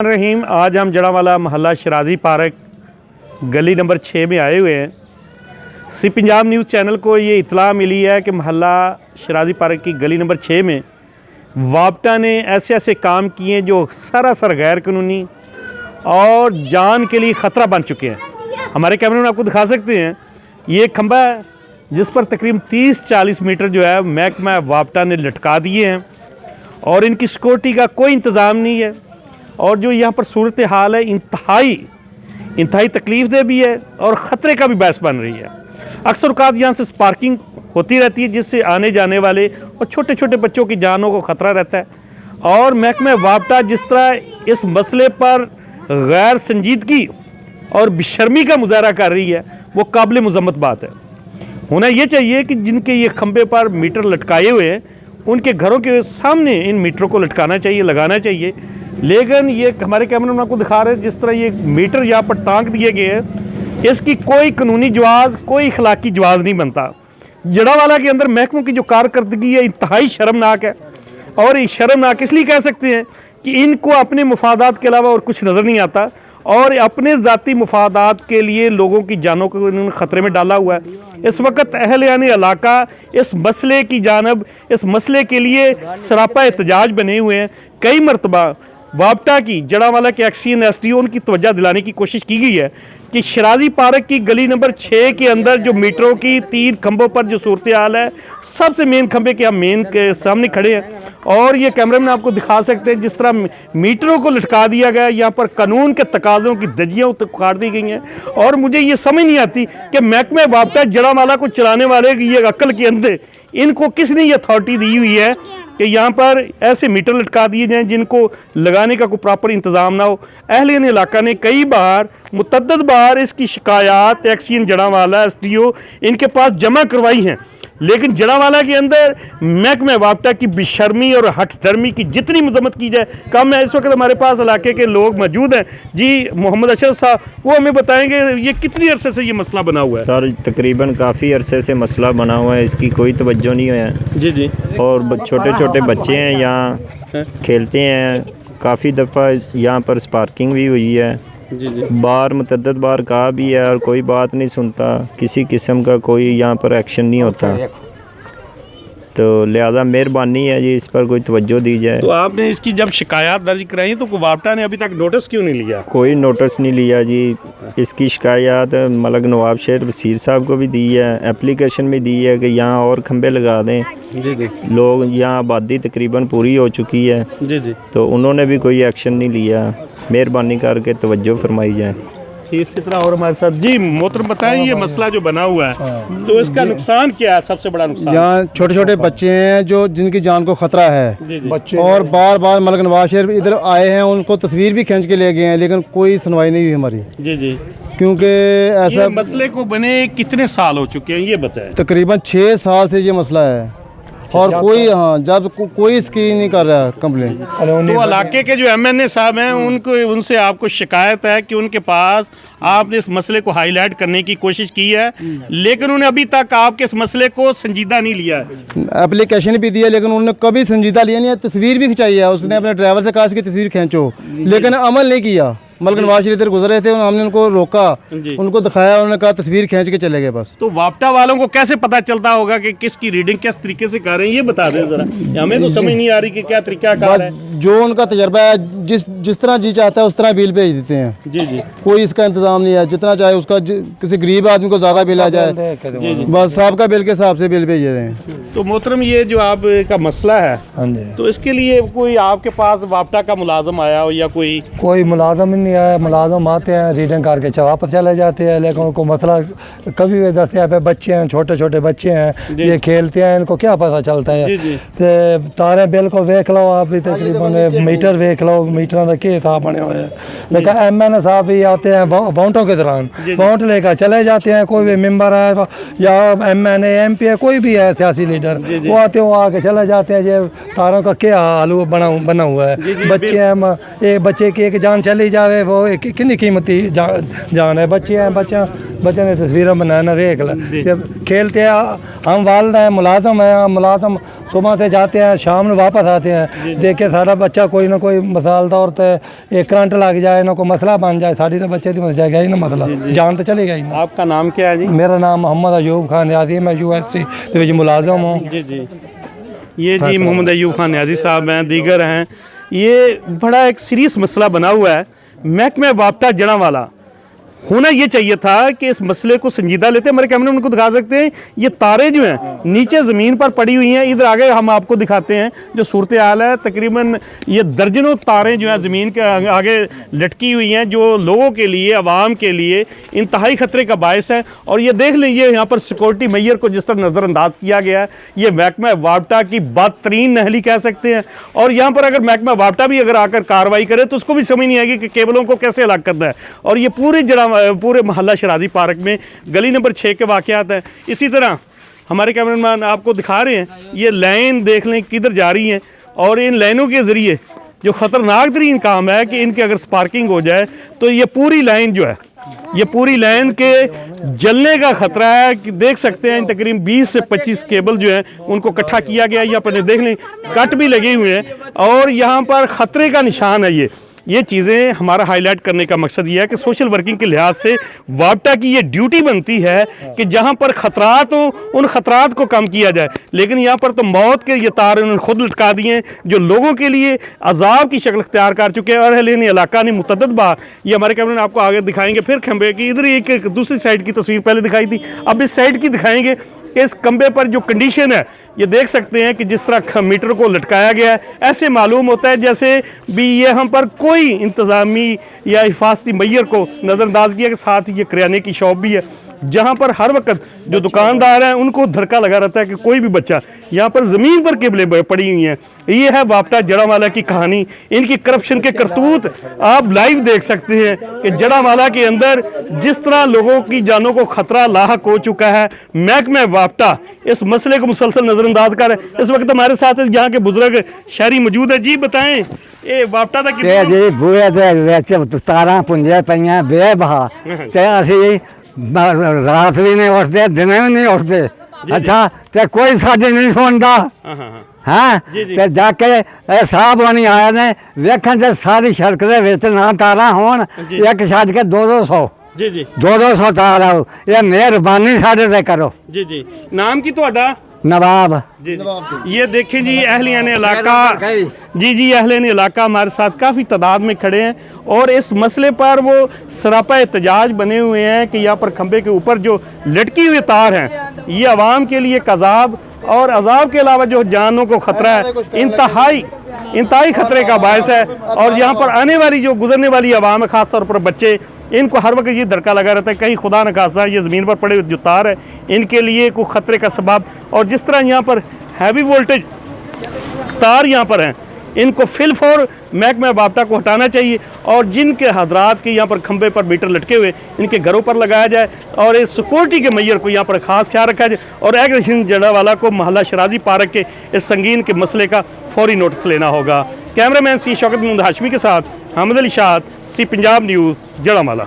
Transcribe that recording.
रहीम। आज हम जड़ावाला मोहल्ला शराजी पार्क गली नंबर 6 में आए हुए हैं। सी पंजाब न्यूज़ चैनल को ये इतला मिली है कि मोहल्ला शराजी पार्क की गली नंबर 6 में वापटा ने ऐसे ऐसे काम किए हैं जो सरासर गैर कानूनी और जान के लिए ख़तरा बन चुके हैं। हमारे कैमरे में आपको दिखा सकते हैं, ये खंबा है जिस पर तकरीबन 30-40 मीटर जो है महकमा वापटा ने लटका दिए हैं और इनकी सिक्योरिटी का कोई इंतज़ाम नहीं है। और जो यहाँ पर सूरत हाल है इंतहाई तकलीफ़देह भी है और ख़तरे का भी बायस बन रही है। अक्सर औक़ात यहाँ से स्पार्किंग होती रहती है जिससे आने जाने वाले और छोटे छोटे बच्चों की जानों को ख़तरा रहता है। और महकमा वापटा जिस तरह इस मसले पर गैर संजीदगी और बेशर्मी का मुजाहरा कर रही है वो काबिल मज़म्मत बात है। होना ये चाहिए कि जिनके ये खंबे पर मीटर लटकाए हुए हैं उनके घरों के सामने इन मीटरों को लटकाना चाहिए, लगाना चाहिए। लेकिन ये हमारे कैमरे में आपको दिखा रहे हैं जिस तरह ये मीटर यहाँ पर टांग दिए गए हैं, इसकी कोई कानूनी जवाज़, कोई इखलाकी जवाज़ नहीं बनता। जड़ावाला के अंदर महकमों की जो कारकर्दगी है इंतहाई शर्मनाक है। और ये शर्मनाक इसलिए कह सकते हैं कि इनको अपने मुफादात के अलावा और कुछ नज़र नहीं आता और अपने ज़ाती मुफादात के लिए लोगों की जानों को इन्होंने ख़तरे में डाला हुआ है। इस वक्त अहल-ए इलाका इस मसले की जानब, इस मसले के लिए सरापा एहतजाज बने हुए हैं। कई मरतबा वापटा की जड़ावाला के एक्सीएन एसडीओ उनकी तवज्जो दिलाने की कोशिश की गई है कि शराजी पार्क की गली नंबर 6 के अंदर जो मीटरों की 3 खंभों पर जो सूरत हाल है, सबसे मेन खंभे के हम मेन के सामने खड़े हैं और ये कैमरे में आपको दिखा सकते हैं जिस तरह मीटरों को लटका दिया गया। यहाँ पर कानून के तकाज़ों की धज्जियाँ उखाड़ दी गई हैं और मुझे ये समझ नहीं आती कि महकमा वापटा जड़ावाला को चलाने वाले ये अक्ल के अंदर इनको किसने ये अथॉरिटी दी हुई है कि यहाँ पर ऐसे मीटर लटका दिए जाएँ जिनको लगाने का कोई प्रॉपर इंतज़ाम ना हो। अहल इलाका ने कई बार मुतअद्दिद बार इसकी शिकायत एक्सीएन जड़ावाला एसडीओ इनके पास जमा करवाई हैं, लेकिन जड़ावाला के अंदर महकमा वापटा की बेशर्मी और हठ धर्मी की जितनी मजम्मत की जाए कम है। इस वक्त हमारे पास इलाके के लोग मौजूद हैं। जी मोहम्मद अशरफ साहब, वो हमें बताएंगे ये कितनी अरसे से ये मसला बना हुआ है? सर तकरीबन काफ़ी अरसे से मसला बना हुआ है, इसकी कोई तवज्जो नहीं है। जी जी। और छोटे छोटे बच्चे हैं यहाँ खेलते हैं, काफ़ी दफ़ा यहाँ पर स्पार्किंग भी हुई है। जी जी। बार मुतअद्दिद बार कहा भी है और कोई बात नहीं सुनता, किसी किस्म का कोई यहाँ पर एक्शन नहीं होता। तो लिहाजा मेहरबानी है जी इस पर कोई तवज्जो दी जाए। तो आपने इसकी जब शिकायत दर्ज कराई तो वापटा ने अभी तक नोटिस क्यों नहीं लिया? कोई नोटिस नहीं लिया जी। इसकी शिकायत मलक नवाब शेर वसीर साहब को भी दी है, एप्लीकेशन भी दी है कि यहाँ और खंबे लगा दें। जी जी। लोग यहाँ आबादी तकरीबन पूरी हो चुकी है। जी जी। तो उन्होंने भी कोई एक्शन नहीं लिया। मेहरबानी करके तवज्जो फरमाई जाए। इसी तरह और हमारे साथ जी मोहतरम बताएं, ये मसला जो बना हुआ है तो इसका नुकसान क्या है? सबसे बड़ा नुकसान यहाँ छोटे छोटे बच्चे हैं जो जिनकी जान को खतरा है। जी जी। और बार बार मलक नवाज शरीफ इधर आए हैं, उनको तस्वीर भी खींच के ले गए हैं लेकिन कोई सुनवाई नहीं हुई हमारी। जी जी। क्योंकि ऐसा ये मसले को बने कितने साल हो चुके हैं ये बताएं? तकरीबन 6 साल से ये मसला है और कोई जब कोई इसकी नहीं कर रहा कंप्लेन। तो इलाके के जो एमएनए साहब हैं उनसे आपको शिकायत है कि उनके पास आपने इस मसले को हाईलाइट करने की कोशिश की है लेकिन उन्हें अभी तक आपके इस मसले को संजीदा नहीं लिया है। एप्लीकेशन भी दिया लेकिन उन्होंने कभी संजीदा लिया नहीं है। तस्वीर भी खिंचाई है, उसने अपने ड्राइवर से कहा इसकी तस्वीर खींचो लेकिन अमल नहीं किया। मलक नवाज शरीफ इधर गुजर रहे थे, हमने उनको रोका, उनको दिखाया, उन्होंने कहा तस्वीर खींच के चले गए बस। तो वापटा वालों को कैसे पता चलता होगा कि किसकी रीडिंग किस तरीके से कर रहे हैं ये बता दें जरा, हमें तो समझ नहीं आ रही कि क्या तरीका कार है। जो उनका तजर्बा है जिस तरह जी चाहता है उस तरह बिल भेज देते हैं। जी जी। कोई इसका इंतजाम नहीं है, जितना चाहे उसका किसी गरीब आदमी को ज़्यादा बिल आ जाए बस साहब का बिल के हिसाब से बिल भेज रहे हैं। तो मोहतरम ये जो आपका मसला है तो इसके लिए कोई आपके पास वापटा का मुलाजम आया हो या कोई मुलाजम नहीं आया? मुलाजम आते हैं रीडिंग करके वापस चले जाते हैं, लेकिन उनको मसला कभी भी दस्ते पे बच्चे हैं, छोटे छोटे बच्चे हैं, ये खेलते हैं, इनको क्या पता चलता है? तारे बिल को वेख लो आप भी, तकरीबन मीटर वेख लो, मीटर का क्या हिसाब बने हुए हैं। लेकिन एमएनए साहब भी आते हैं वोटों के दौरान, वोट लेकर चले जाते हैं। कोई भी मेंबर है या एमएनए एमपी है, कोई भी है सियासी लीडर, वो आते हैं, वो आके चले जाते हैं। ये तारों का क्या हाल बना हुआ है? बच्चे हैं, एक बच्चे की एक जान चली जाए वो कितनी कीमती जान है। बच्चे हैं, बच्चा बच्चे ने तस्वीर बनाना देख ला जब खेलते हैं हम वालद हैं मुलाजम हैं मुलाजम सुबह से जाते हैं शाम में वापस आते हैं देखे सारा बच्चा कोई ना कोई मिसाल तौर पर एक करंट लग जाए ना कोई मसला बन जाए साड़ी तो बच्चे की मस जाएगा ही ना मसला जान तो चलेगा ही ना। आपका नाम क्या है जी? मेरा नाम मोहम्मद अयूब खान न्याजी, मैं USC के मुलाजम हूँ। जी जी, ये जी मोहम्मद अयूब खान न्याजी साहब हैं, दीगर हैं। ये बड़ा एक सीरियस मसला बना हुआ है। महकमा वापटा जड़ांवाला होना ये चाहिए था कि इस मसले को संजीदा लेते। हमारे कैमरे में उनको दिखा सकते हैं, ये तारें जो हैं नीचे ज़मीन पर पड़ी हुई हैं। इधर आगे हम आपको दिखाते हैं जो सूरत हाल है। तकरीबन ये दर्जनों तारें जो हैं ज़मीन के आगे लटकी हुई हैं, जो लोगों के लिए, आवाम के लिए इंतहाई ख़तरे का बायस है। और ये देख लीजिए यहाँ पर सिक्योरिटी मैयर को जिस तरह नज़रअंदाज किया गया है, ये महकमा वापटा की बदतरीन नहली कह सकते हैं। और यहाँ पर अगर महकमा वापटा भी अगर आकर कार्रवाई करे तो उसको भी समझ नहीं आएगी कि केबलों को कैसे अलग करना है। और ये पूरे मोहल्ला शराजी पार्क में गली नंबर 6 के वाक़यात हैं। इसी तरह हमारे कैमरामैन आपको दिखा रहे हैं, ये लाइन देख लें किधर जा रही हैं। और इन लाइनों के ज़रिए जो ख़तरनाक तरीन काम है कि इनके अगर स्पार्किंग हो जाए तो ये पूरी लाइन जो है, ये पूरी लाइन के जलने का ख़तरा है। कि देख सकते हैं तकरीबन 20 से 25 केबल जो है उनको इकट्ठा किया गया। यहाँ पर देख लें कट भी लगे हुए हैं और यहाँ पर ख़तरे का निशान है। ये चीज़ें हमारा हाईलाइट करने का मकसद ये है कि सोशल वर्किंग के लिहाज से वापटा की ये ड्यूटी बनती है कि जहाँ पर ख़तरात हों उन ख़तरात को कम किया जाए। लेकिन यहाँ पर तो मौत के ये तार उन्होंने खुद लटका दिए हैं जो लोगों के लिए अजाब की शक्ल इख्तियार कर चुके हैं। और अहले इलाका ने मुतअद्दिद बार, ये हमारे कैमरे में आपको आगे दिखाएंगे फिर खंबे की, इधर एक दूसरी साइड की तस्वीर पहले दिखाई थी, अब इस साइड की दिखाएंगे कि इस खंबे पर जो कंडीशन है ये देख सकते हैं कि जिस तरह मीटर को लटकाया गया है, ऐसे मालूम होता है जैसे भी यहाँ पर कोई इंतज़ामी या हिफाजती मैयर को नज़रअंदाज किया। कि साथ ही ये किराने की शॉप भी है जहाँ पर हर वक्त जो दुकानदार हैं उनको धड़का लगा रहता है कि कोई भी बच्चा, यहाँ पर ज़मीन पर केबलें पड़ी हुई हैं। ये है वापटा जड़ांवाला की कहानी, इनकी करप्शन के करतूत आप लाइव देख सकते हैं कि जड़ांवाला के अंदर जिस तरह लोगों की जानों को खतरा लाहक हो चुका है। महकमा वापटा इस मसले को मुसलसल नज़रअंदाज कर रहा है। इस वक्त हमारे साथ यहाँ के बुजुर्ग शहरी मौजूद है। जी बताएं, ये वापटा का ਤੇ ਜੀ ਬੂਹੇ ਦੇ ਵਿੱਚ ਤਾਰਾਂ ਪੁੰਜੇ ਪਈਆਂ ਬੇਬਹਾ ਤੇ ਅਸੀਂ ਰਾਤ ਵੀ ਨਹੀਂ ਉੱਠਦੇ ਦਿਨੇ ਵੀ ਨਹੀਂ ਉੱਠਦੇ। ਅੱਛਾ ਤੇ ਕੋਈ ਸਾਡੀ ਨਹੀਂ ਸੁਣਦਾ ਹਾਂ ਤੇ ਜਾ ਕੇ ਇਹ ਸਾਹਿਬ ਬਣੀ ਆਏ ਨੇ ਵੇਖਣ ਤੇ ਸਾਰੀ ਸੜਕ ਦੇ ਵਿੱਚ ਨਾ ਤਾਰਾਂ ਹੋਣ ਇੱਕ ਛੱਡ ਕੇ 200 जी जी 200 ਤਾਰ ਆਓ। ਇਹ ਮਿਹਰਬਾਨੀ ਸਾਡੇ ਤੇ ਕਰੋ। जी जी, नाम की ਤੁਹਾਡਾ? नवाब जी ये देखें जी अहलियान इलाका, जी अहलियान इलाका हमारे साथ काफ़ी तादाद में खड़े हैं और इस मसले पर वो सरापा एहतजाज बने हुए हैं कि यहाँ पर खंबे के ऊपर जो लटकी हुई तार हैं ये आवाम के लिए एक अजाब और अजाब के अलावा जो जानों को ख़तरा है, इंतहाई ख़तरे का बायस है। और यहाँ पर आने वाली जो गुजरने वाली आवाम है, ख़ास तौर पर बच्चे, इनको हर वक्त ये धड़का लगा रहता है कहीं खुदा न खासा ये ज़मीन पर पड़े हुए जो तार है इनके लिए कोई ख़तरे का सबब। और जिस तरह यहाँ पर हैवी वोल्टेज तार यहाँ पर हैं, इनको फिलफौर महकमा वापटा को हटाना चाहिए और जिनके हजरात के यहाँ पर खंबे पर मीटर लटके हुए इनके घरों पर लगाया जाए और इस सिक्योरिटी के मैयर को यहाँ पर ख़ास ख्याल रखा जाए और एग्रीकल्चर जड़ांवाला को मोहल्ला शराजी पार्क के इस संगीन के मसले का फौरी नोटिस लेना होगा। कैमरामैन सी शौकत महमूद हाशमी के साथ हामिद अली शाद, सी पंजाब न्यूज़, जड़ांवाला।